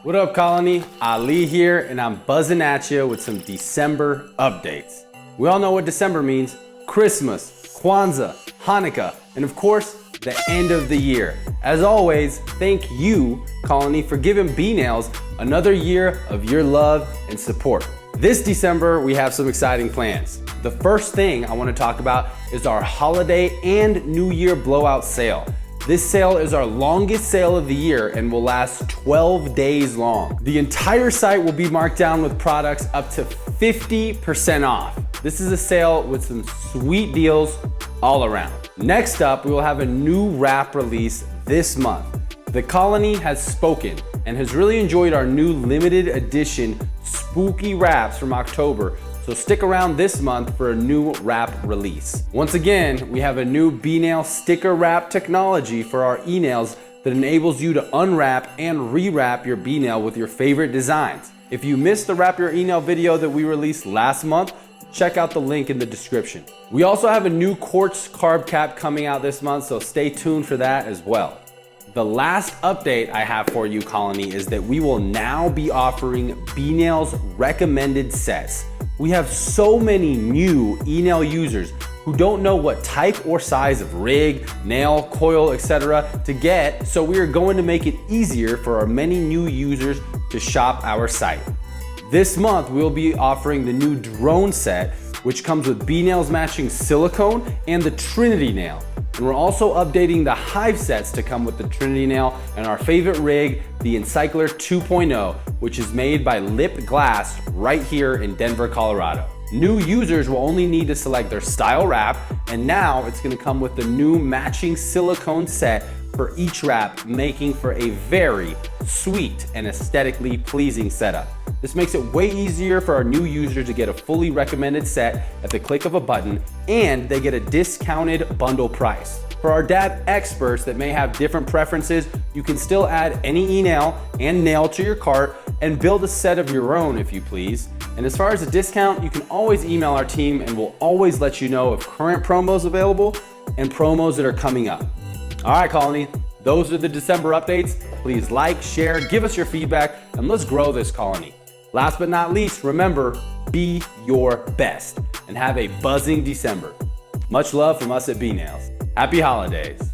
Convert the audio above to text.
What up, Colony? Ali here, and I'm buzzing at you with some December updates. We all know what December means: Christmas, Kwanzaa, Hanukkah, and of course, the end of the year. As always, thank you, Colony, for giving B-Nails another year of your love and support. This December, we have some exciting plans. The first thing I want to talk about is our holiday and New Year blowout sale. This sale is our longest sale of the year and will last 12 days long. The entire site will be marked down with products up to 50% off. This is a sale with some sweet deals all around. Next up, we will have a new wrap release this month. The Colony has spoken and has really enjoyed our new limited edition spooky wraps from October, so stick around this month for a new wrap release. Once again, we have a new B-Nail sticker wrap technology for our e-nails that enables you to unwrap and rewrap your B-Nail with your favorite designs. If you missed the Wrap Your E-Nail video that we released last month, check out the link in the description. We also have a new QUARTZ carb cap coming out this month, so stay tuned for that as well. The last update I have for you, Colony, is that we will now be offering B-Nail's recommended sets. We have so many new e-nail users who don't know what type or size of rig, nail, coil, etc. to get, so we are going to make it easier for our many new users to shop our site. This month, we'll be offering the new drone set, which comes with B-Nails matching silicone and the Trinity nail. And we're also updating the Hive sets to come with the Trinity nail and our favorite rig, the Untitled 2.0, which is made by Lip Glass right here in Denver, Colorado. New users will only need to select their style wrap, and now it's gonna come with the new matching silicone set for each wrap, making for a very sweet and aesthetically pleasing setup. This makes it way easier for our new users to get a fully recommended set at the click of a button, and they get a discounted bundle price. For our dad experts that may have different preferences, you can still add any e-nail and nail to your cart and build a set of your own if you please. And as far as a discount, you can always email our team and we'll always let you know of current promos available and promos that are coming up. All right, Colony, those are the December updates. Please like, share, give us your feedback, and let's grow this Colony. Last but not least, remember, be your best and have a buzzing December. Much love from us at B-Nails. Happy holidays.